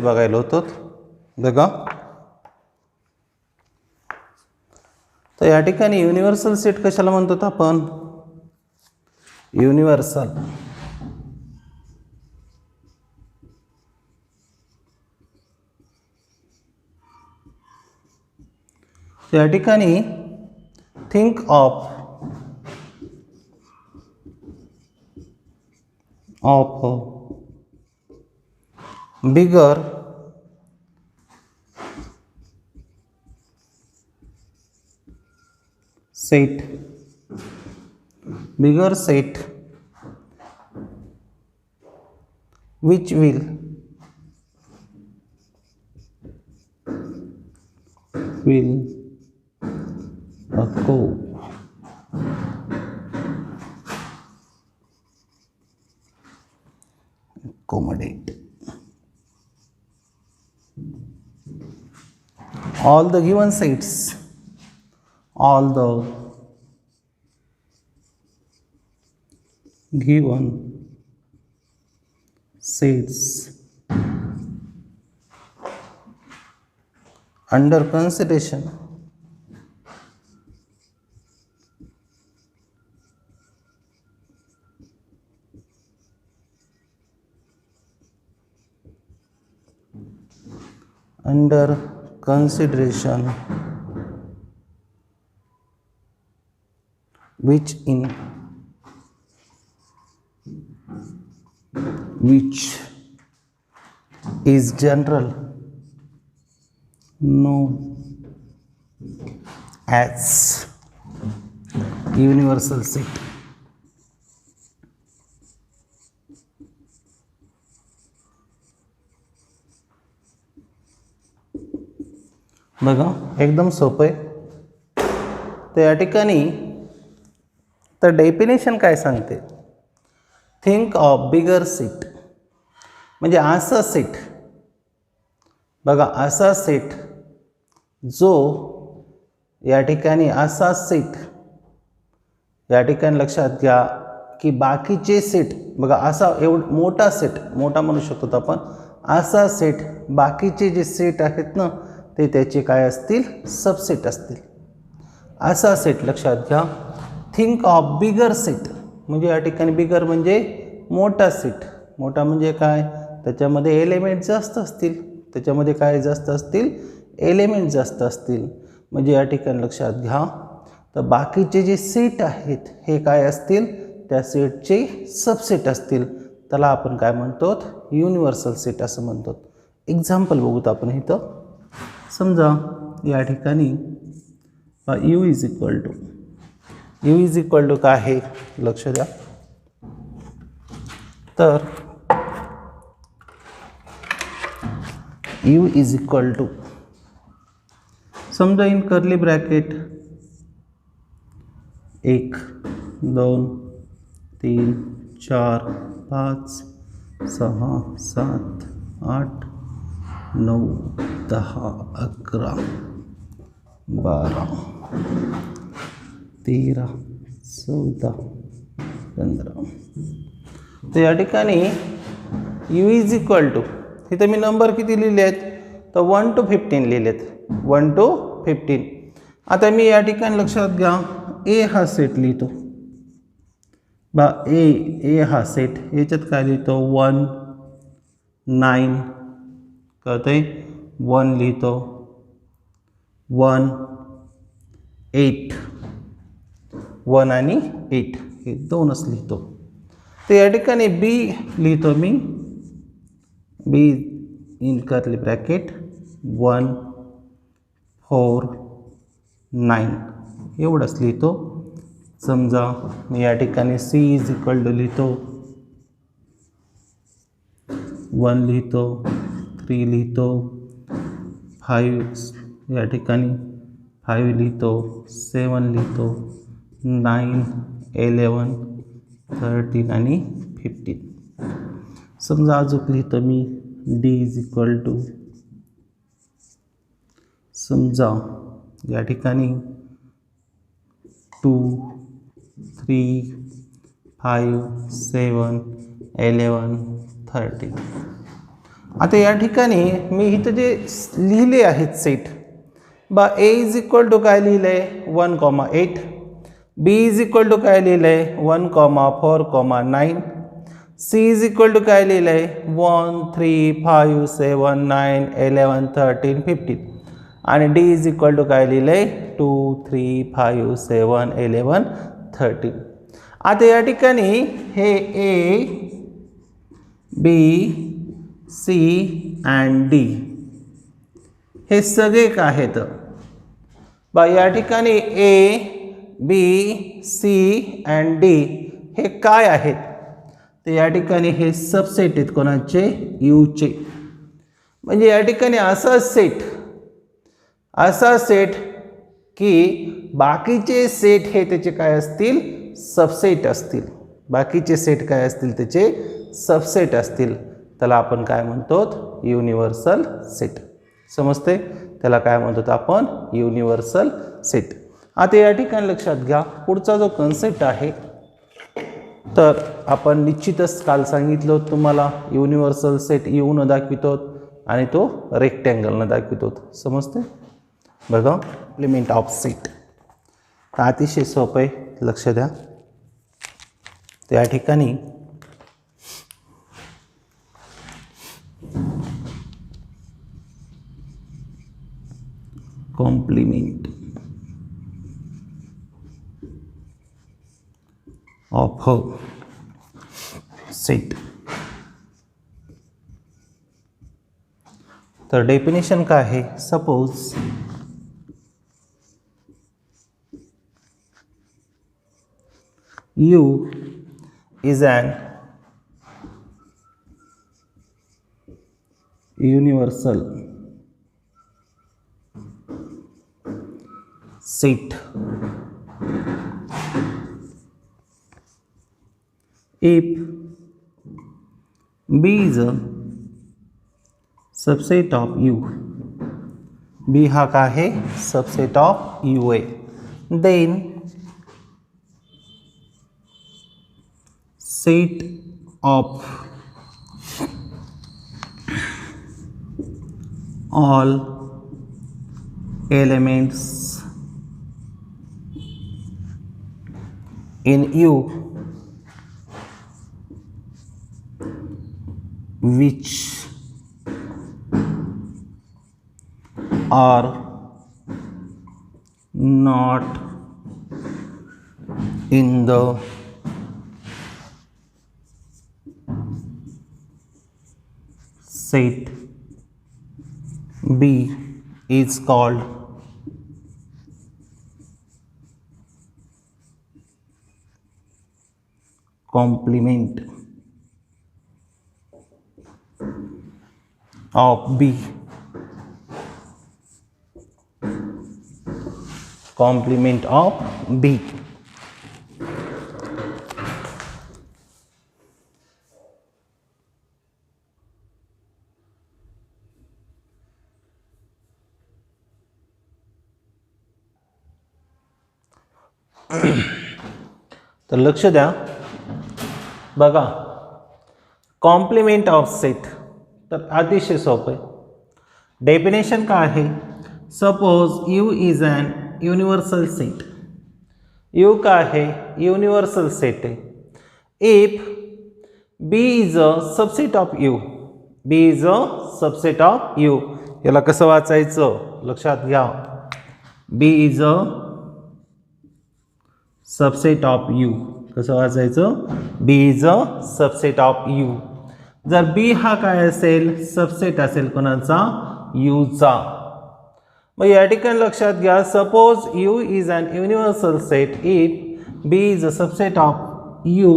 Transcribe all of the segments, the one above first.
बघायला होतो बघा. तर या ठिकाणी युनिव्हर्सल सेट कशाला म्हणतो आपण? युनिव्हर्सल या ठिकाणी think of bigger set which will accommodate all the given sets, all the given sets under consideration which is general known as universal set. बघा एकदम सोपं आहे. तर या ठिकाणी तर डेफिनेशन काय सांगते? थिंक ऑफ बिगर सेट म्हणजे असा सेट, बघा असा सेट जो या ठिकाणी असा सेट, या ठिकाणी लक्षात घ्या की बाकीचे सेट बघा असा मोठा सेट, मोठा म्हणू शकतो आपण, असा सेट बाकीचे जे सेट आहेत ना ते त्याचे काय असतील? सबसेट असतील. असा सेट लक्षात घ्या. थिंक ऑफ बिगर सेट म्हणजे या ठिकाणी बिगर म्हणजे मोठा सेट. मोठा म्हणजे काय? त्याच्यामध्ये एलिमेंट जास्त असतील. त्याच्यामध्ये काय जास्त असतील? एलिमेंट जास्त असतील. म्हणजे या ठिकाणी लक्षात घ्या तर बाकीचे जे सेट आहेत हे काय असतील? त्या सेटचे सबसेट असतील. त्याला आपण काय म्हणतो? युनिव्हर्सल सेट असं म्हणतो. एक्झाम्पल बघूत आपण इथं. समजा या ठिकाणी यू इज इक्वल टू काय आहे? लक्ष द्या. तर यू इज इक्वल टू समजा इन कर्ली ब्रॅकेट 1 2 3 4 5 6 7 8 9 10 11 12 13 14 15. तर या ठिकाणी यू इज इक्वल टू इथं मी नंबर किती लिहिले आहेत? तर 1 to 15 लिहिलेत. 1 to 15. आता मी या ठिकाणी लक्षात घ्या ए हा सेट लिहितो बा. ए हा सेट याच्यात काय लिहितो? 1 9 कळतंय? 1 लिहितो 1 8 1 आणि 8 हे दोनच लिहितो. तर या ठिकाणी बी लिहितो मी. बी इन कर्ली ब्रॅकेट 1 4 9 एवढंच लिहितो. समजा मी या ठिकाणी सी इज इक्वल टू लिहितो 1 लिहितो 3 लिहितो 5 या ठिकाणी 5 लिहितो 7 लिहितो 9 11 13 आणि 15. समजा अजून लिहितो मी डी इज इक्वल टू समजा या ठिकाणी 2 3 5 7 11 13. आता या ठिकाणी मी इथं जे लिहिले आहेत सेट बा ए इज इक्वल टू काय लिहिलं आहे 1,8, बी इज इक्वल टू काय लिहिलं आहे 1,4,9, सी इज इक्वल टू काय लिहिलं आहे 1, 3, 5, 7, 9, 11, 13, 15 आणि डी इज इक्वल टू काय लिहिलं आहे 2, 3, 5, 7, 11, 13. आता या ठिकाणी हे A B C and D हे सगळे काय आहेत बा या ठिकाणी A B C and D हे काय आहेत तर या ठिकाणी हे सबसेट आहेत कोणाचे यूचे. म्हणजे या ठिकाणी असा सेट की बाकीचे सेट हे त्याचे काय असतील सबसेट असतील. बाकीचे सेट काय असतील त्याचे सबसेट असतील. त्याला आपण काय म्हणतो युनिव्हर्सल सेट. समजते त्याला काय म्हणतो आपण युनिव्हर्सल सेट. आता या ठिकाणी लक्षात घ्या पुढचा जो कन्सेप्ट आहे तर आपण निश्चितच काल सांगितलं तुम्हाला युनिव्हर्सल सेट यू न दाखवितो आणि तो रेक्टँगलनं दाखवितो. समजते बघा कॉम्प्लिमेंट ऑफ सेट अतिशय सोपं आहे. लक्ष द्या त्या ठिकाणी कॉम्प्लिमेंट ऑफ सेट तर डेफिनेशन काय आहे. Suppose U is an universal set if B is a subset of U. B हा काय आहे सबसेट ऑफ U आहे. Then set of all elements in U which are not in the set B is called complement of B. Complement of B. तर लक्ष द्या बघा complement of set तर अतिशय सोपं आहे. डेफिनेशन काय आहे. Suppose U is an universal set. U काय आहे युनिव्हर्सल सेट आहे. If B is a subset of U. B is a subset of U. याला कसं वाचायचं लक्षात घ्या. B is a subset of U. कसं वाचायचं B is a subset of U. जर बी हा काय असेल सबसेट असेल कोणाचा यूचा. मग या ठिकाणी लक्षात घ्या suppose U is an universal set if B is a subset of U.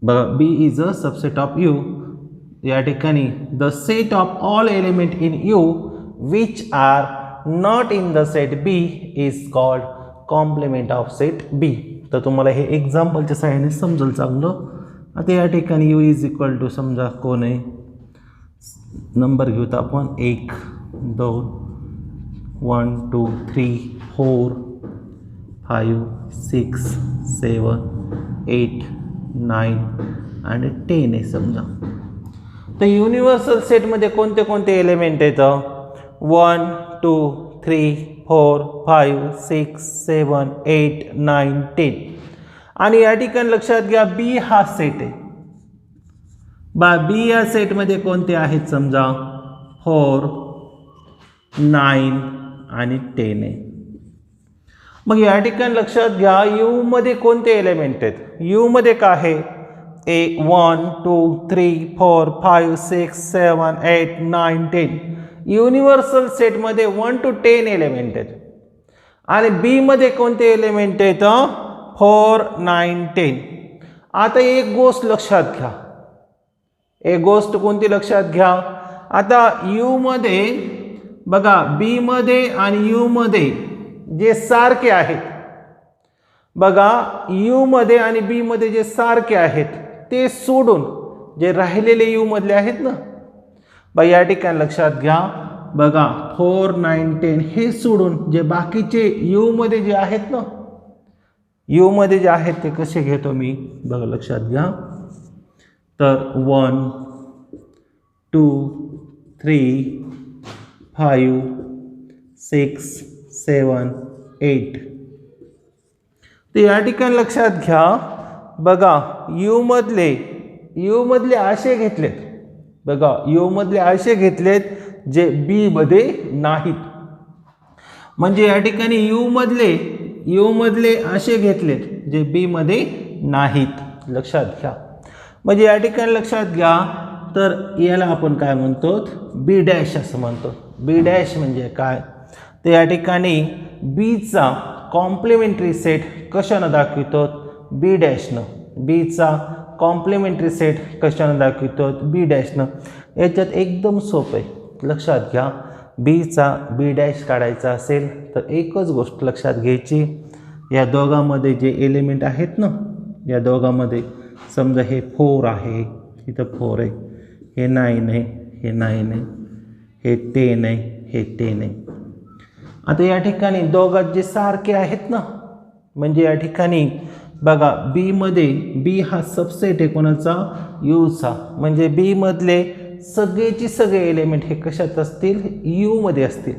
बघा B is a subset of U. या ठिकाणी the set of all element in U which are not in the set B is called complement of set B. तर तुम्हाला हे एक्झाम्पलच्या सहाय्याने समजेल चांगलं. आता या ठिकाणी यू इज इक्वल टू समजा कोण आहे नंबर घेऊत आपण 1 2 1 2 3 4 5 6 7 8 9 आणि 10 आहे समजा. तर युनिव्हर्सल सेटमध्ये कोणते कोणते एलिमेंट येतं? 1 2 3 4 5 6 7 8 9 10. आणि या ठिकाणी लक्षात घ्या बी हा सेट आहे. बी या सेटमध्ये कोणते आहेत समजा 4 9 आणि 10 आहे. मग या ठिकाणी लक्षात घ्या यू मध्ये कोणते एलिमेंट आहेत? यू मध्ये काय आहे? 1 2 3 4 5 6 7 8 9 10. युनिव्हर्सल सेटमध्ये 1 to 10 एलिमेंट आहेत. आणि बी मध्ये कोणते एलिमेंट आहेत? 4 9 10. आता एक गोष्ट लक्षात घ्या, एक गोष्ट कोणती लक्षात घ्या? आता यू मध्ये बघा, बी मध्ये आणि यू मध्ये जे सारखे आहेत, बघा यू मध्ये आणि बी मध्ये जे सारखे आहेत ते सोडून जे राहिलेले यू मधले आहेत ना, बघा या ठिकाणी लक्षात घ्या, बघा 4 9 10 हे सोडून जे बाकीचे यू मध्ये जे आहेत ना, यू मध्ये जे आहेत ते कसे घेतो मी? बघा लक्षात घ्या. तर 1 2 3 5 6 7 8. तर या ठिकाणी लक्षात घ्या, बघा यू मधले असे घेतलेत, बघा यू मधले असे घेतलेत जे बी मध्ये नाहीत. म्हणजे या ठिकाणी यू मधले असे घेतलेत जे बी मध्ये नाहीत. लक्षात घ्या. म्हणजे या ठिकाणी लक्षात घ्या, तर याला आपण काय म्हणतो? बी डॅश असं म्हणतो. बी डॅश म्हणजे काय? तर या ठिकाणी बीचा कॉम्प्लिमेंटरी सेट कशानं दाखवितो? बी डॅशनं. बीचा कॉम्प्लिमेंटरी सेट कशानं दाखवितो? बी डॅशनं. याच्यात एकदम सोपं आहे. लक्षात घ्या, बीचा बी डॅश काढायचा असेल तर एकच गोष्ट लक्षात घ्यायची, या दोघांमध्ये जे एलिमेंट आहेत ना, या दोघांमध्ये समजा हे 4 आहे, इथं 4 आहे, हे 9 आहे, हे 9 आहे, हे 10 आहे, हे 10 आहे. आता या ठिकाणी दोघात जे सारखे आहेत ना, म्हणजे या ठिकाणी बघा बी मध्ये, बी हा सबसेट आहे कोणाचा? यूचा. म्हणजे बी मधले सगळेची सगळे एलिमेंट हे कशात असतील? यू मध्ये असतील.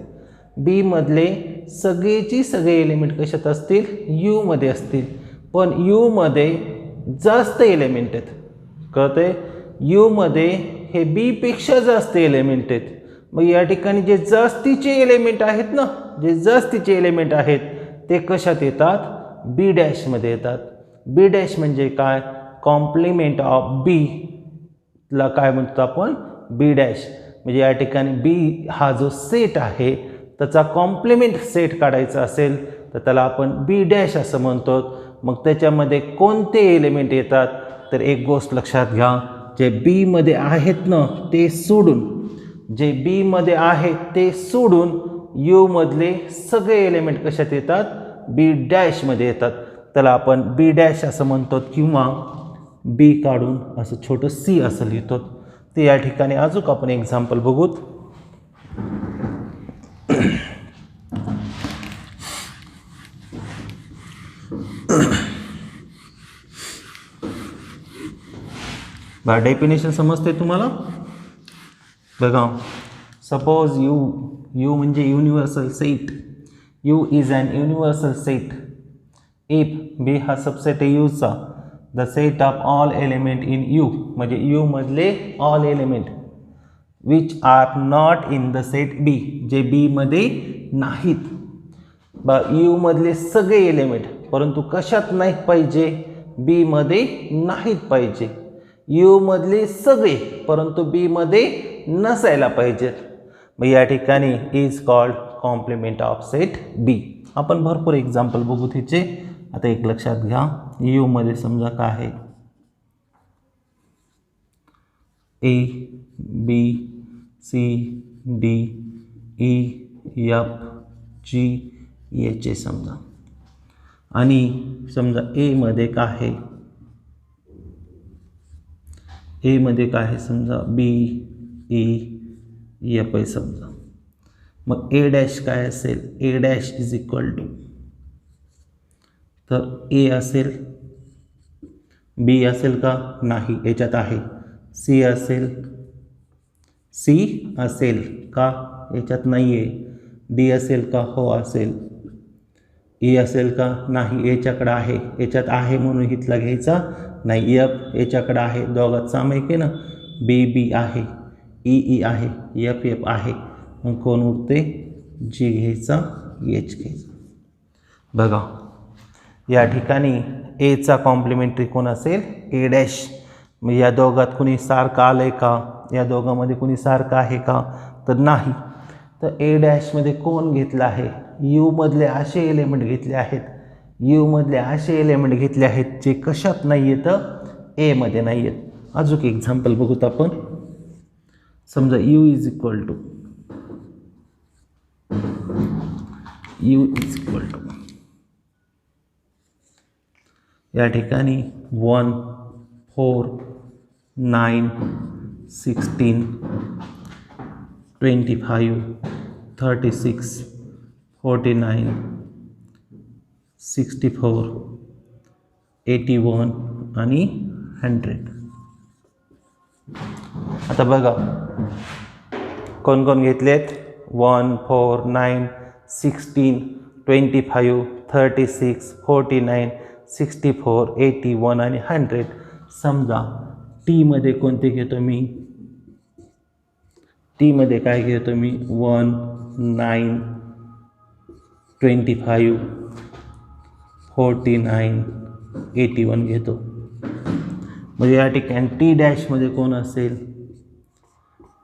बी मधले सगळेची सगळे एलिमेंट कशात असतील? यू मध्ये असतील. पण यू मध्ये जास्त एलिमेंट आहेत, कळतंय? यू मध्ये हे बी पेक्षा जास्त एलिमेंट आहेत. मग या ठिकाणी जे जास्तीचे एलिमेंट आहेत ना, जे जास्तीचे एलिमेंट आहेत ते कशात येतात? बी डॅश मध्ये येतात. बी डॅश म्हणजे काय? कॉम्प्लिमेंट ऑफ बी ला काय म्हणतो आपण? बी डॅश. म्हणजे या ठिकाणी बी हा जो सेट आहे त्याचा कॉम्प्लिमेंट सेट काढायचा असेल तर त्याला आपण बी डॅश असं म्हणतो. मग त्याच्यामध्ये कोणते एलिमेंट येतात? तर एक गोष्ट लक्षात घ्या, जे बी मध्ये आहेत ना ते सोडून, जे बी मध्ये आहेत ते सोडून यू मधले सगळे एलिमेंट कशात येतात? बी डॅश मध्ये येतात. त्याला आपण बी डॅश असं म्हणतो किंवा बी काढून असं छोटं सी असं लिहितो. ते या ठिकाणी अजून आपण एक्झाम्पल बघूत. बघा डेफिनेशन समजते तुम्हाला? बघा, सपोज यू म्हणजे universal set. U is an universal set if B हा सबसेट आहे यूचा, the set of all element in U म्हणजे यू मधले all element which are not in the set B, जे बी मध्ये नाहीत. यू मधले सगळे एलिमेंट, परंतु कशात नाहीत पाहिजे? बी मध्ये नाहीत पाहिजे. यू मधले सगळे परंतु बी मध्ये नसायला पाहिजेत. मग या ठिकाणी is called complement of set B. आपण भरपूर एक्झाम्पल बघू तिचे. आता एक लक्षात घ्या, यू मध्ये समजा काय आहे? A B C D E F G H A समजा. आणि समजा ए मध्ये काय आहे? ए मध्ये काय आहे समजा? बी ई एफ आहे समजा. मग ए डॅश काय असेल? A dash is equal to, तर ए असेल, बी असेल का? नाही, याच्यात आहे. सी असेल, सी असेल का, याच्यात नाही आहे. डी असेल का, हो असेल. ई असेल का, नाही, याच्याकडं आहे. याच्यात आहे म्हणून इथला घ्यायचा नाही. एफ याच्याकडं आहे, दोघात सामायिक आहे ना. बी बी आहे, ई ई आहे, एफ एफ आहे. मग कोण उरते, जी घ्यायचा, एच घ्यायचा. बघा या ठिकाणी एचा कॉम्प्लिमेंटरी कोण असेल, ए डॅश. मग या दोघात कुणी सारखं आलं आहे का, या दोघांमध्ये कुणी सारखं आहे का, तर नाही. तर ए डॅशमध्ये कोण घेतलं आहे, यूमधले असे एलिमेंट घेतले आहेत, यूमधले असे एलिमेंट घेतले आहेत जे कशात नाही आहेत, एमध्ये नाही आहेत. अजून एक एक्झाम्पल बघूत आपण. समजा यू इज इक्वल टू या ठिकाणी 1 4 9 16 25 36 49 64 81 आणि 100. आता बघा कोण कोण घेतलेत, 1 4 9 16 25 36 49 64 81 आणि 100. समजा टीमध्ये कोणते घेतो मी, टीमध्ये काय घेतो मी, 1 9 25 49 81 घेतो. म्हणजे या ठिकाणी टी डॅशमध्ये कोण असेल,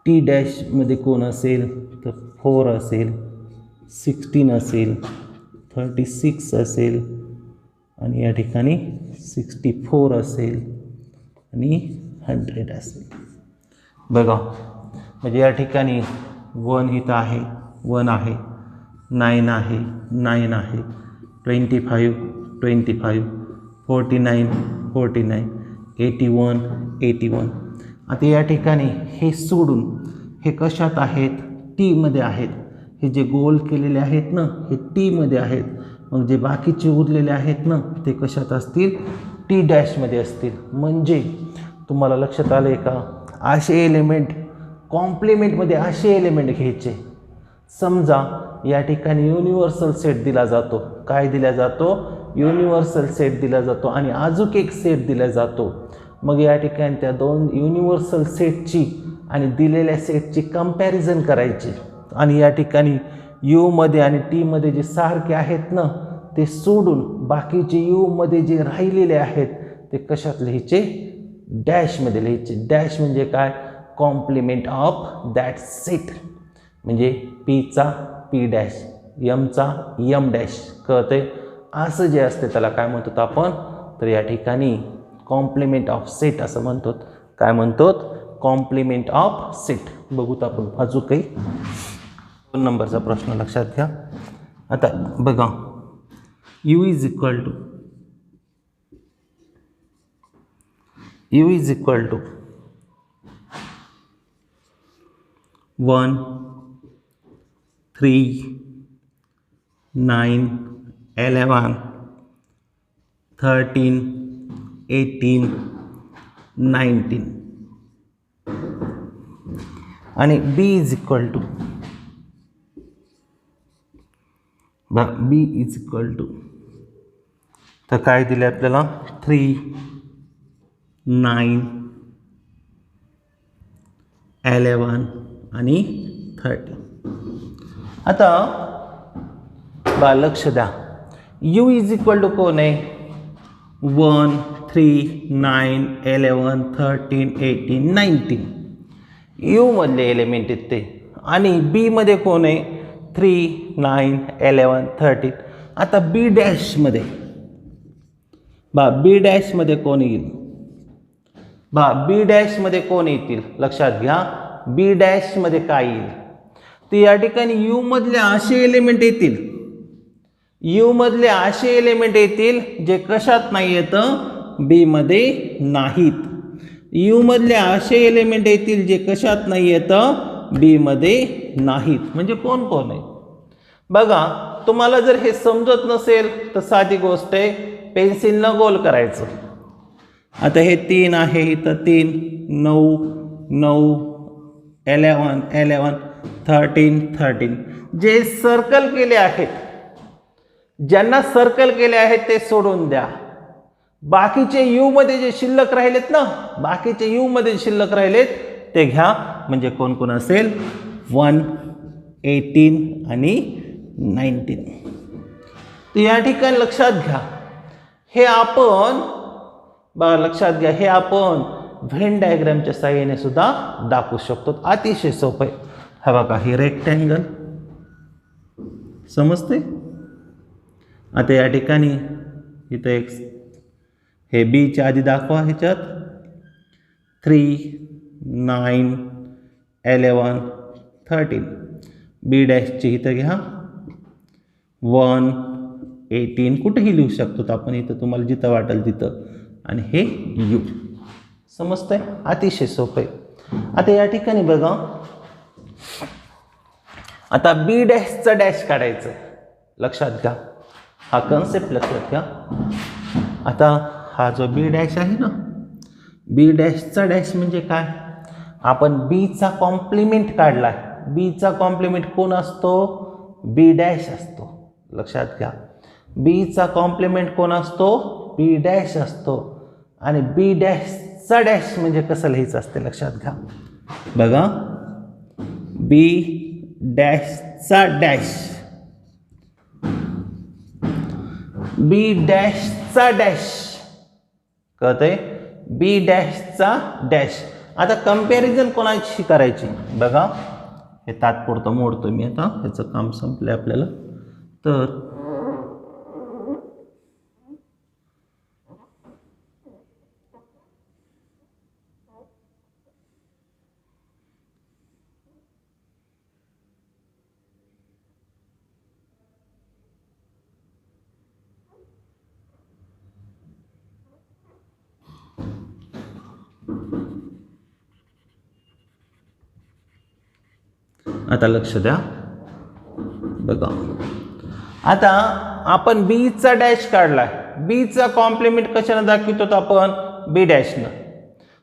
टी डॅशमध्ये कोण असेल तर 4 असेल, 16 असेल, 36 असेल आणि या ठिकाणी 64 असेल आणि 100 असेल. बघा म्हणजे या ठिकाणी 1 इथं आहे, 1 आहे, 9 आहे, 9 आहे, 25 25 49 49 81 81. आता या ठिकाणी हे सोडून हे कशात आहेत, टीमध्ये आहेत. हे जे गोल केलेले आहेत ना हे टीमध्ये आहेत. मग जे बाकीचे उरलेले आहेत ना ते कशात असतील, टी डॅशमध्ये असतील. म्हणजे तुम्हाला लक्षात आलं आहे का, असे एलिमेंट कॉम्प्लिमेंटमध्ये असे एलिमेंट घ्यायचे. समजा या ठिकाणी युनिव्हर्सल सेट दिला जातो, काय दिला जातो, युनिव्हर्सल सेट दिला जातो आणि अजून एक सेट दिला जातो. मग या ठिकाणी त्या दोन युनिव्हर्सल सेटची आणि दिलेल्या सेटची कंपॅरिझन करायची आणि या ठिकाणी यूमध्ये आणि टीमध्ये जे सारखे आहेत ना ते सोडून बाकीचे यूमध्ये जे राहिलेले आहेत ते कशात लिहायचे, डॅशमध्ये लिहायचे. डॅश म्हणजे काय, कॉम्प्लिमेंट ऑफ दॅट सेट. म्हणजे पीचा पी डॅश, यमचा यम डॅश, कळते. असं जे असते त्याला काय म्हणतो आपण, तर या ठिकाणी कॉम्प्लिमेंट ऑफ सेट असं म्हणतो. काय म्हणतो, कॉम्प्लिमेंट ऑफ सेट. बघूत आपण अजून काही. 2 नंबरचा प्रश्न लक्षात घ्या. आता बघा यू इज इक्वल टू 1 3 9 11 13 18 19 आणि बी इज इक्वल टू तर काय दिले आपल्याला, 3 9 11 आणि 30. आता लक्ष द्या, यू इज इक्वल टू कोण आहे, 1 3 9 11 13 18 19 यू मधले एलिमेंट आहेत ते. आणि बी मध्ये कोण आहे, 3 9 11 13. आता बी डॅशमध्ये बी डॅशमध्ये कोण येईल, बी डॅशमध्ये कोण येतील, लक्षात घ्या. बी डॅशमध्ये काय येईल, तर या ठिकाणी यू मधले असे एलिमेंट येतील, यू मधले असे एलिमेंट येतील जे कशात नाही येतं, बी मध्ये नाहीत. यू मधले असे एलिमेंट येतील जे कशात नाही येतं, बी मध्ये नाहीत. म्हणजे कोण कोण आहे बघा. तुम्हाला जर हे समजत नसेल तर साधी गोष्ट आहे, पेन्सिलनं गोल करायचं. आता हे 3 आहे, इथं 3 9 9 11 11 13 13. जे सर्कल केले आहेत, ज्यांना सर्कल केले आहेत ते सोडून द्या. बाकीचे यू मध्ये जे शिल्लक राहिलेत ना, बाकीचे यू मध्ये शिल्लक राहिलेत ते घ्या. म्हणजे कोण कोण असेल 1 18 आणि 19. तर या ठिकाणी लक्षात घ्या, हे आपण बघा लक्षात घ्या, हे आपण व्हेन डायग्रामच्या साहाय्याने सुद्धा दाखवू शकतो. अतिशय सोपं आहे. हा बघा, हे रेक्टँगल समजते. आता या ठिकाणी इथं एक हे बीच्या आधी दाखवा, ह्याच्यात 3 9 11 13. बी डॅशची इथं घ्या 1 18. कुठेही लिहू शकतो आपण इथं, तुम्हाला जिथं वाटेल तिथं. आणि हे यू. समजतंय? अतिशय सोपं आहे. आता या ठिकाणी बघा, आता बी डॅशचा डॅश काढायचं. लक्षात घ्या, हा कन्सेप्ट लक्षात घ्या. आता हा जो बी डॅश आहे ना, बी डॅशचा डॅश म्हणजे काय? आपण बीचा कॉम्प्लिमेंट काढला. बीचा कॉम्प्लिमेंट कोण असतो? बी डॅश असतो. लक्षात घ्या, बीचा कॉम्प्लिमेंट कोण असतो? बी डॅश असतो. आणि बी डॅशचा डॅश म्हणजे कसं लिहायचं असते? लक्षात घ्या बघा, बी डॅशचा डॅश, बी डॅशचा डॅश कळतंय? बी डॅशचा डॅश. आता कंपॅरिझन कोणाची करायची बघा, हे तात्पुरतं मोडतो मी. आता ह्याचं काम संपलं आपल्याला. तर आता लक्ष द्या बघा, आता आपण बीचा डॅश काढलाय. बीचा कॉम्प्लिमेंट कशाने दाखवितो आपण? बी डॅशनं.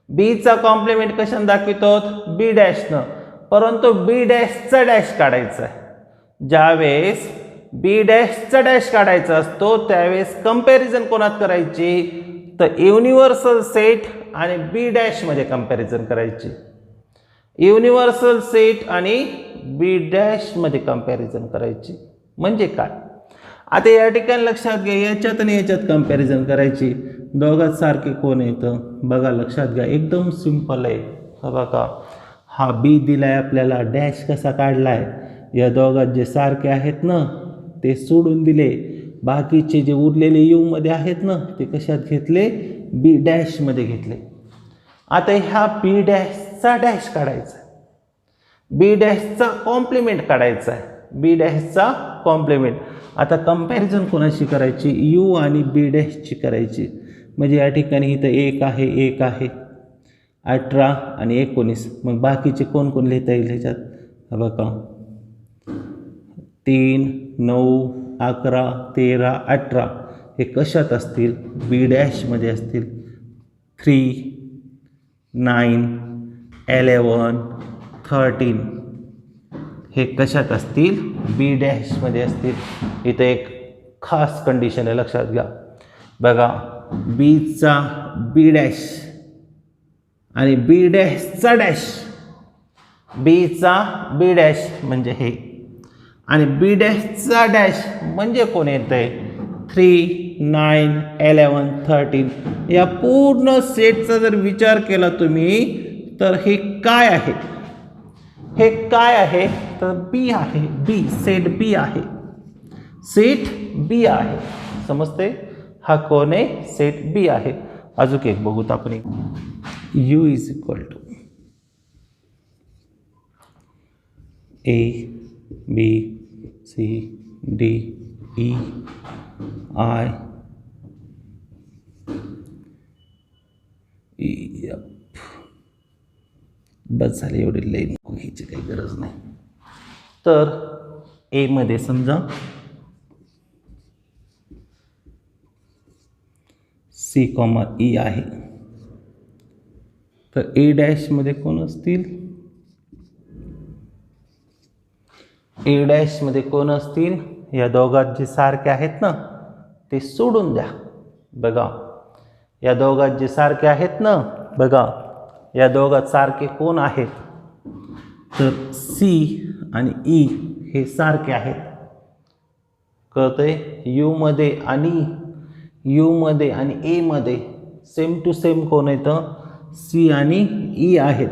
बीचा कॉम्प्लिमेंट कशाने दाखवितो? बी डॅशनं. परंतु बी डॅशचा डॅश काढायचा आहे. ज्यावेळेस बी डॅशचा डॅश काढायचा असतो त्यावेळेस कंपॅरिझन कोणात करायची? तर युनिव्हर्सल सेट आणि बी डॅशमध्ये कंपॅरिझन करायची. युनिव्हर्सल सेट आणि बी डॅशमध्ये कंपॅरिझन करायची. म्हणजे काय? आता या ठिकाणी लक्षात घ्या, याच्यात आणि याच्यात कंपॅरिझन करायची. दोघात सारखे कोण येतं बघा. लक्षात घ्या, एकदम सिंपल आहे. हा बघा, हा बी दिलाय आपल्याला, डॅश कसा काढलाय? या दोघात जे सारखे आहेत ना ते सोडून दिले. बाकीचे जे उरलेले यू मध्ये आहेत ना ते कशात घेतले? बी डॅशमध्ये घेतले. आता ह्या बी डॅशचा डॅश काढायचा, बी डॅशचा कॉम्प्लिमेंट काढायचा आहे. बी डॅशचा कॉम्प्लिमेंट. आता कंपॅरिझन कोणाशी करायची? यू आणि बी डॅशची करायची. म्हणजे या ठिकाणी इथं 1 आहे, 1 आहे, 18 आणि 19. मग बाकीचे कोण कोण लिहिता येईल ह्याच्यात? हा बघा, 3 9 11 13 18. हे कशात असतील? बी डॅशमध्ये असतील. 3 9 11 13 हे कशात असतील? बी डॅशमध्ये असतील. इथं एक खास कंडिशन आहे, लक्षात घ्या बघा, बीचा बी डॅश आणि बी डॅशचा डॅश. बीचा बी डॅश म्हणजे हे, आणि बी डॅशचा डॅश म्हणजे कोण येतंय? 3 9 11 13. या पूर्ण सेटचा जर विचार केला तुम्ही तर हे काय आहे? हे काय आहे? तर बी आहे. बी सेट बी आहे. सेट बी आहे. समजते? हा कोण आहे? सेट बी आहे. अजून एक बघूत आपण. U is equal to A B C D E I F. बस झाले, एवढे लाईन घ्यायची काही गरज नाही. तर ए मध्ये समजा सी कॉमा ई आहे. तर ए डॅशमध्ये कोण असतील? ए डॅशमध्ये कोण असतील, या दोघात जे सारखे आहेत ना ते सोडून द्या. बघा या दोघात जे सारखे आहेत ना, बघा या दोघात सारखे कोण आहेत, तर सी आणि ई हे सारखे आहेत. कळतंय? यूमध्ये आणि एमध्ये सेम टू सेम कोण येतं, सी आणि ई आहेत.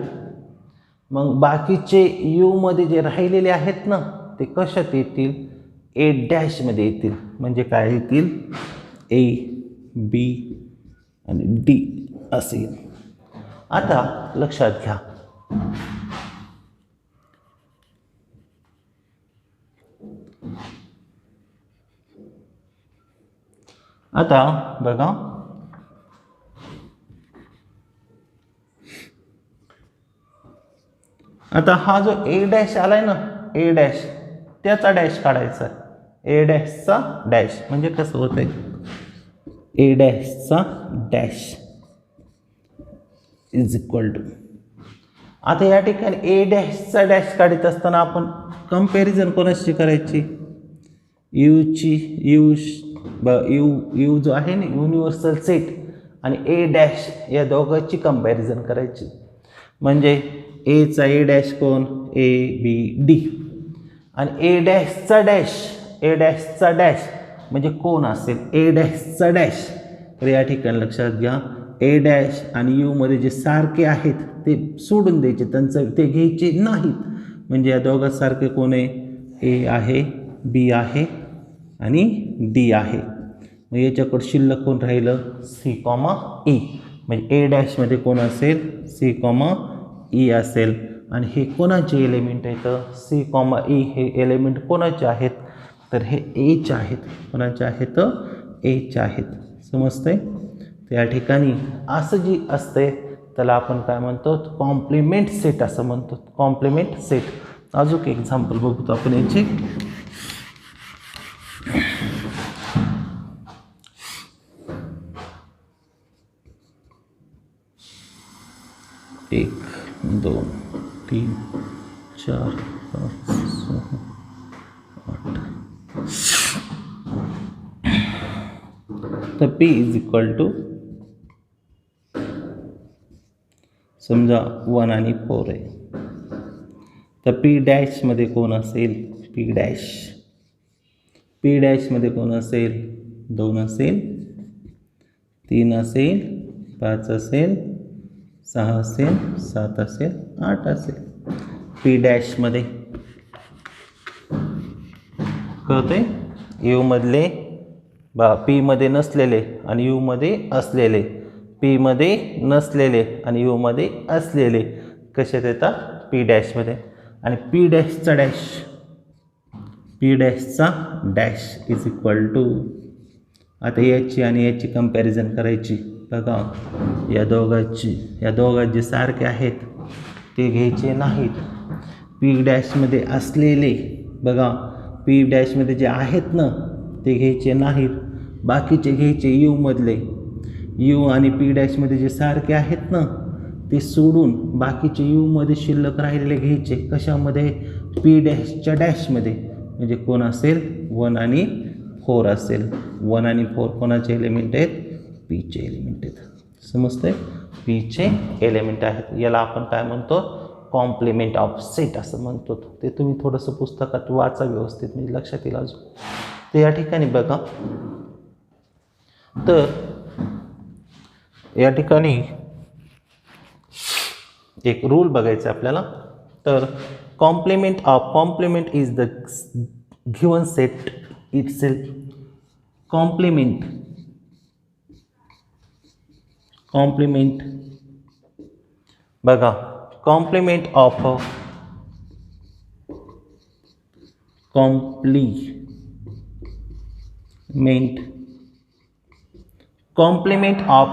मग बाकीचे यूमध्ये जे राहिलेले आहेत ना ते कशात येतील, ए डॅशमध्ये येतील. म्हणजे काय येतील, ए बी आणि डी असेल. आता लक्षात घ्या, आता बघा आता हा जो ए डॅश आलाय ना, ए डॅश त्याचा डॅश काढायचा. ए डॅशचा डॅश म्हणजे कसं होतंय, ए डॅशचा डॅश इज इक्वल टू. आता या ठिकाणी ए डॅशचा डॅश काढत असताना आपण कंपॅरिझन कोणाशी करायची, यू जो आहे ना युनिव्हर्सल सेट आणि ए डॅश या दोघांची कंपॅरिझन करायची. म्हणजे एचा ए डॅश कोण, ए बी डी, आणि ए डॅशचा डॅश म्हणजे कोण असेल, ए डॅशचा डॅश. तर या ठिकाणी लक्षात घ्या, ए डॅश आणि यूमध्ये जे सारखे आहेत ते सोडून द्यायचे, त्यांचं ते घ्यायचे नाहीत. म्हणजे या दोघात सारखे कोण आहे, ए आहे, बी आहे आणि डी आहे. मग याच्याकडे शिल्लक कोण राहिलं, सी कॉमा ई. म्हणजे ए डॅशमध्ये कोण असेल, सी कॉमा ई असेल. आणि हे कोणाचे एलिमेंट आहेत, सी कॉमा ई हे एलिमेंट कोणाचे आहेत, तर हे एचे आहेत. कोणाचे आहेत, एचे आहेत. समजतंय? तर या ठिकाणी असं जी असते त्याला आपण काय म्हणतो, कॉम्प्लिमेंट सेट असं म्हणतो. Complement set. अजून एक एक्झाम्पल बघतो आपण याचे. एक, दोन, तीन, चार, पाच, सहा, आठ. तर पी इज इक्वल टू समजा 1 आणि 4 आहे. तर पी डॅशमध्ये कोण असेल, पी डॅशमध्ये कोण असेल, 2 असेल, 3 असेल, 5 असेल, 6 असेल, 7 असेल, 8 असेल. पी डॅशमध्ये कळते, यूमधले पीमध्ये नसलेले आणि यूमध्ये असलेले, पीमध्ये नसलेले आणि यूमध्ये असलेले कशात येतात, पी डॅशमध्ये. आणि पी डॅशचा डॅश इज इक्वल टू, आता याची आणि याची कंपॅरिझन करायची. बघा या दोघात जे सारखे आहेत ते घ्यायचे नाहीत. पी डॅशमध्ये असलेले, बघा पी डॅशमध्ये जे आहेत ना ते घ्यायचे नाहीत, बाकीचे घ्यायचे यूमधले. यू आणि पी डॅशमध्ये जे सारखे आहेत ना ते सोडून बाकीचे यूमध्ये शिल्लक राहिलेले घ्यायचे. कशामध्ये, पी डॅशच्या डॅशमध्ये. म्हणजे कोण असेल, 1 आणि 4 असेल. 1 आणि 4 कोणाचे एलिमेंट आहेत, पीचे एलिमेंट आहेत. समजतंय, पीचे एलिमेंट आहेत. याला आपण काय म्हणतो, कॉम्प्लिमेंट ऑफ सेट असं म्हणतो. ते तुम्ही थोडंसं पुस्तकात वाचा व्यवस्थित, म्हणजे लक्षात येईल अजून. तर या ठिकाणी बघा, तर या ठिकाणी एक रूल बघायचा आपल्याला. तर complement is the given set itself. Complement बघा, complement of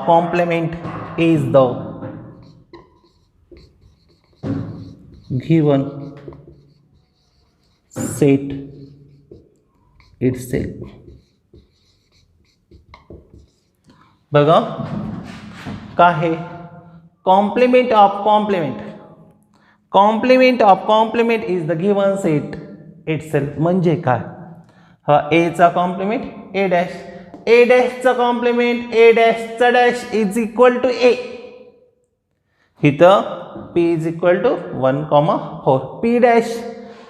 complement is the given set itself. बघा काय आहे, complement of complement is the given set itself म्हणजे काय? हा एचा कॉम्प्लिमेंट ए डॅश, ए डॅशचा कॉम्प्लिमेंट ए डॅशचा dash is equal to A. इथं p is equal to 1,4, p dash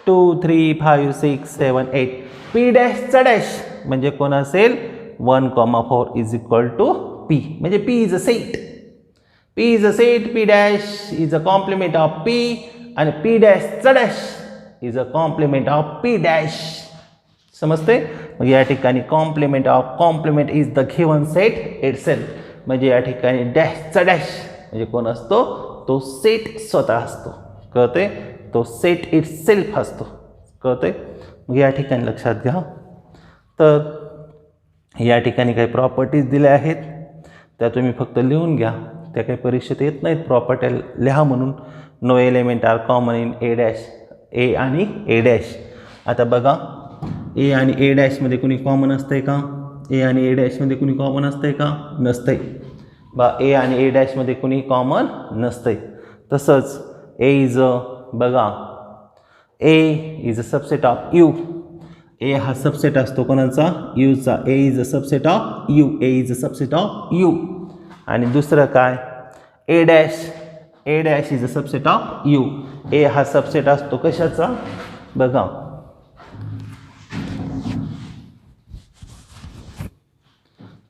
2 3 5 6 7 8, p डॅशचा डॅश म्हणजे कोण असेल 1,4 इज इक्वल टू p, म्हणजे p is a set. p is a set, p dash is a complement of p आणि p डॅशचा dash is a complement of p dash. समजते? मग या ठिकाणी complement is the given set itself, म्हणजे या ठिकाणी डॅशचा डॅश म्हणजे कोण असतो? तो सेट स्वतः असतो. कळते? तो सेट इटसेल्फ असतो. कळते? मग या ठिकाणी लक्षात घ्या. तर या ठिकाणी काही प्रॉपर्टीज दिल्या आहेत, त्या तुम्ही फक्त लिहून घ्या. त्या काही परीक्षेत येत नाहीत प्रॉपर्टी लिहा म्हणून. No element are common in A dash, A आणि ए डॅश. आता बघा, ए आणि ए डॅशमध्ये कुणी कॉमन असतंय का? ए आणि ए डॅशमध्ये कुणी कॉमन असतंय का? नसतंय. बा ए आणि ए डॅशमध्ये कुणी कॉमन नसतंय. तसंच ए इज अ, बघा, A is a subset of U. A हा सबसेट असतो कोणाचा? यूचा. A is a subset of U, A is a subset of U. आणि दुसरं काय? A dash, A dash is a subset of U. A हा subset असतो कशाचा? बघा,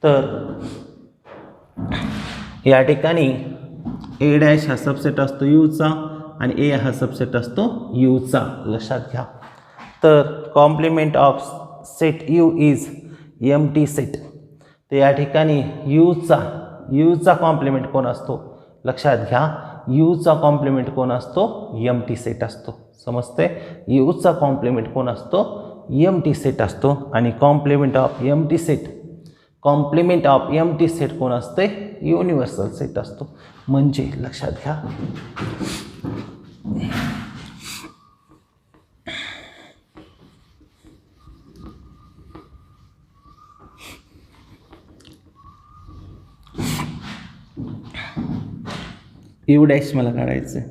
तर या ठिकाणी ए डॅश हा सबसेट असतो यूचा आणि ए हा सबसेट असतो यूचा. लक्षात घ्या. तर complement of set U is empty set. तर या ठिकाणी यूचा कॉम्प्लिमेंट कोण असतो? लक्षात घ्या, यूचा कॉम्प्लिमेंट कोण असतो? एम्प्टी सेट असतो. समजते? यूचा कॉम्प्लिमेंट कोण असतो? एम्प्टी सेट असतो. आणि कॉम्प्लिमेंट ऑफ एम्प्टी सेट कोण असते? युनिव्हर्सल सेट असतो. म्हणजे लक्षात घ्या, यू डॅश मला काढायचं आहे.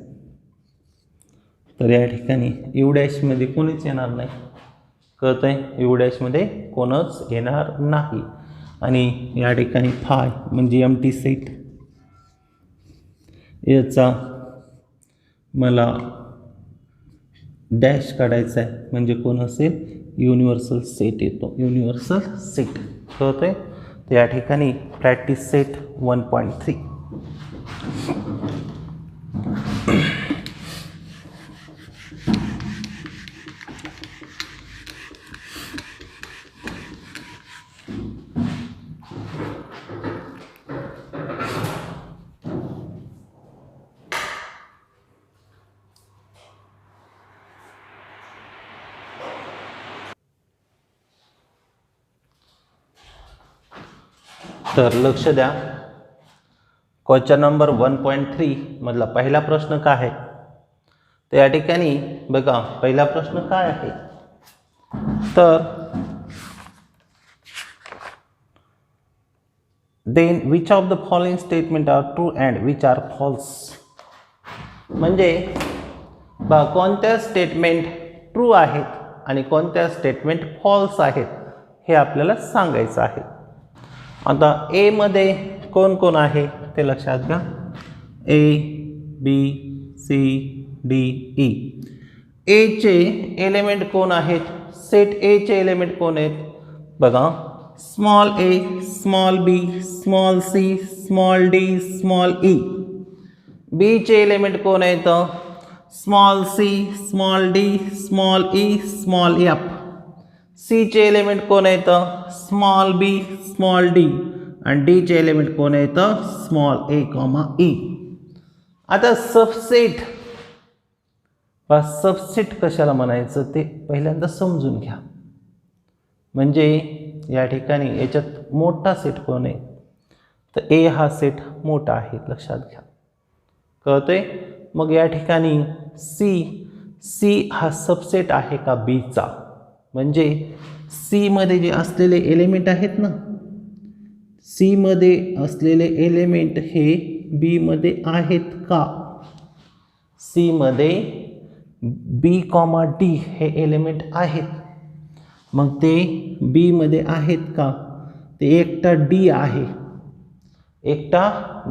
तर या ठिकाणी यू डॅशमध्ये कोणीच येणार नाही. कळतंय? यू डॅशमध्ये कोणच येणार नाही. आणि या ठिकाणी फाय म्हणजे एम्प्टी सेट, याचा मला डॅश काढायचा आहे म्हणजे कोण असेल? युनिव्हर्सल सेट येतो. Universal set. कळतंय? तर या ठिकाणी प्रॅक्टिस सेट 1.3. तर लक्ष द्या, क्वेश्चन नंबर 1.3 मधला पहिला प्रश्न काय आहे? तर या ठिकाणी बघा, पहिला प्रश्न काय आहे? तर then which of the following statement are true and which are false. म्हणजे बघा, कोणत्या स्टेटमेंट ट्रू आहेत आणि कोणत्या स्टेटमेंट फॉल्स आहेत हे आपल्याला सांगायचं आहे. आता ए मध्ये कोण कोण आहे ते लक्षात घ्या. A B C D E. एचे एलिमेंट कोण आहेत? सेट एचे एलिमेंट कोण आहेत? बघा, small A, small B, small C, small D, small E. बीचे एलिमेंट कोण आहेत? Small C, small D, small E, small F. सीचे एलिमेंट कोण आहेत? Small B, small D. आणि डीचे एलिमेंट कोण आहेत? Small A comma E. आता सबसेट कशाला म्हणायचं ते पहिल्यांदा समजून घ्या. म्हणजे या ठिकाणी याच्यात मोठा सेट कोण आहे? तर ए हा सेट मोठा आहे. लक्षात घ्या. कळतंय? मग या ठिकाणी सी हा सबसेट आहे का बीचा? म्हणजे सी मध्ये जे असलेले एलिमेंट आहेत ना, सी मध्ये असलेले एलिमेंट हे बी मध्ये आहेत का? सी मध्ये बी कॉमा डी हे एलिमेंट आहेत. मग ते बी मध्ये आहेत का? ते एकटा डी आहे, एकटा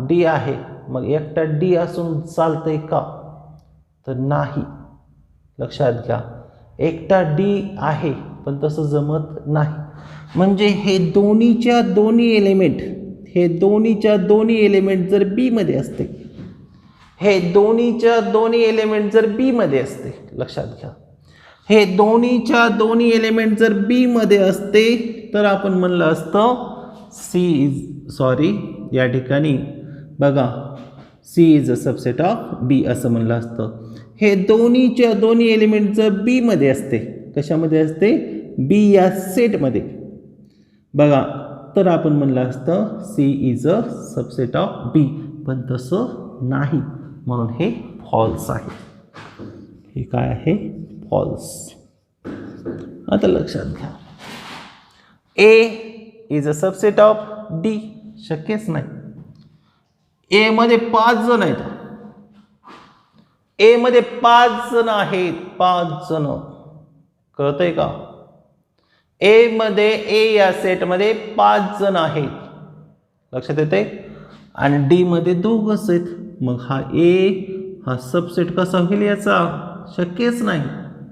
डी आहे. मग एकटा डी असून चालतंय का? तर नाही. लक्षात घ्या, एकटा डी आहे पण तसं जमत नाही. म्हणजे हे दोन्हीच्या दोन्ही एलिमेंट जर बी मध्ये असते, हे दोन्हीच्या दोन्ही एलिमेंट जर बी मध्ये असते, लक्षात घ्या, हे दोन्हीच्या दोन्ही एलिमेंट जर बी मध्ये असते तर आपण म्हणलं असतं या ठिकाणी बघा C is a subset of B असं म्हणलं असतं. हे दोन्हीच्या दोन्ही एलिमेंट जर बी मध्ये असते, कशामध्ये असते? बी या सेटमध्ये बघा, तर आपण म्हणलं असतं C is a subset of B. पण तसं नाही, म्हणून हे फॉल्स आहे. हे काय आहे? फॉल्स. आता लक्षात घ्या, A is a subset of D शक्यच नाही. ए मध्ये 5 जण आहेत, ए मध्ये 5 जण आहेत, 5 जण. कळतंय का? ए मध्ये ए या सेटमध्ये 5 जण आहेत, लक्षात येते. आणि डी मध्ये 2च आहेत. मग हा ए हा सबसेट कसा होईल याचा शक्यच नाही.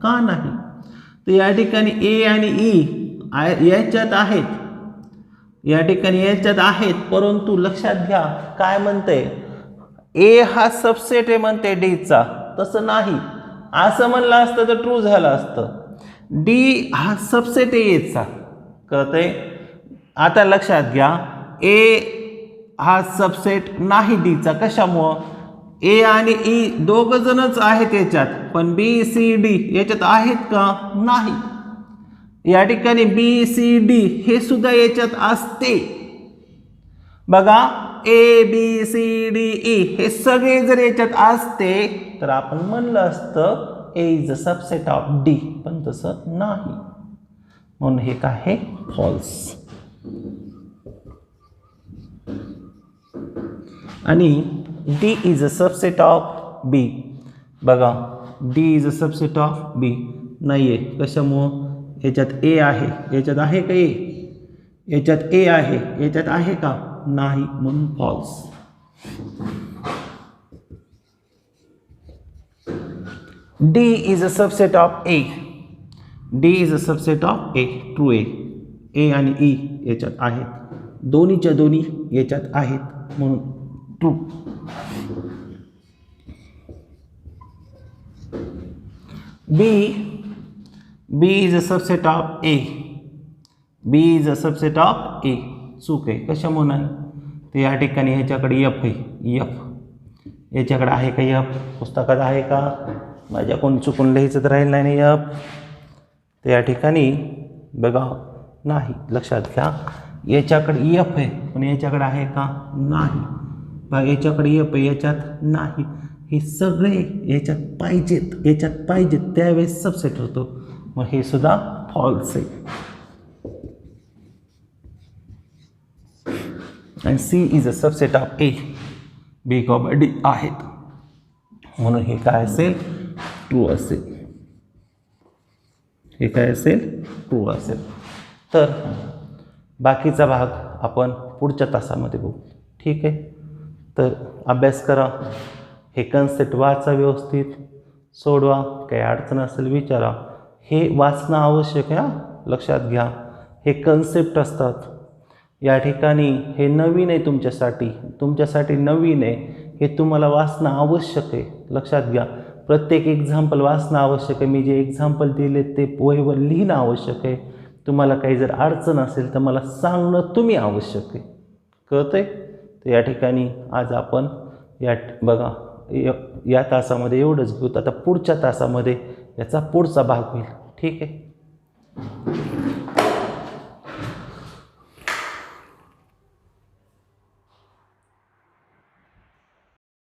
का नाही? तर या ठिकाणी ए आणि ई याच्यात आहेत, या ठिकाणी याच्यात आहेत. परंतु लक्षात घ्या काय म्हणते, ए हा सबसेट आहे म्हणते डीचा. तसं नाही. असं म्हणलं असतं तर ट्रू झालं असतं. डी हा सबसेट आहे एचा. कळतंय? आता लक्षात घ्या, ए हा सबसेट नाही डीचा. कशामुळं? ए आणि ई 2 जणच आहेत याच्यात, पण बी सी डी याच्यात आहेत का? नाही. या ठिकाणी बी सी डी हे सुद्धा याच्यात असते. बघा, A B C D E हे सगळे जर याच्यात असते तर आपण म्हणलं असतं A is a subset of D. पण तसं नाही, म्हणून हे काय आहे? फॉल्स. आणि D is a subset of B. बघा, D is a subset of B नाही आहे. कशामुळं? याच्यात ए आहे, याच्यात आहे का? ए याच्यात ए आहे, याच्यात आहे का? नाही, म्हणून false. D is a subset of A. D is a subset of A. True आहे. ए आणि ई याच्यात आहेत, दोन्हीच्या दोन्ही याच्यात आहेत, म्हणून true. B is a subset of A. B is a subset of A. चूक आहे. कशामुळे नाही? तर या ठिकाणी ह्याच्याकडे एफ आहे. एफ याच्याकडे आहे का? एफ पुस्तकात आहे का? माझ्या कोणी चुकून लिहायचं तर राहील नाही एफ. तर या ठिकाणी बघा नाही. लक्षात घ्या, याच्याकडे एफ आहे पण याच्याकडे आहे का? नाही. बघा, याच्याकडे एफ आहे, याच्यात नाही. हे सगळे याच्यात पाहिजेत त्यावेळेस सबसेट होतो. मग हे सुद्धा फॉल्स आहे. आणि C is a subset of A. B comma D आहेत, म्हणून हे काय असेल? ट्रू असेल. हे काय असेल? ट्रू असेल. तर बाकीचा भाग आपण पुढच्या तासामध्ये बघू. ठीक आहे? तर अभ्यास करा, हे कन्सेप्ट वाचा, व्यवस्थित सोडवा, काही अडचण असेल विचारा. हे वाचणं आवश्यक आहे. लक्षात घ्या, हे कन्सेप्ट असतात. या ठिकाणी हे नवीन आहे तुमच्यासाठी नवीन आहे. हे तुम्हाला वाचणं आवश्यक आहे. लक्षात घ्या, प्रत्येक एक्झाम्पल वाचणं आवश्यक आहे. मी जे एक्झाम्पल दिले ते वहीवर लिहिणं आवश्यक आहे. तुम्हाला काही जर अडचण असेल तर मला सांगणं तुम्ही आवश्यक आहे. कळतंय? तर या ठिकाणी आज आपण बघा या तासामध्ये एवढंच घेऊ. आता पुढच्या तासामध्ये याचा पुढचा भाग होईल. ठीक आहे?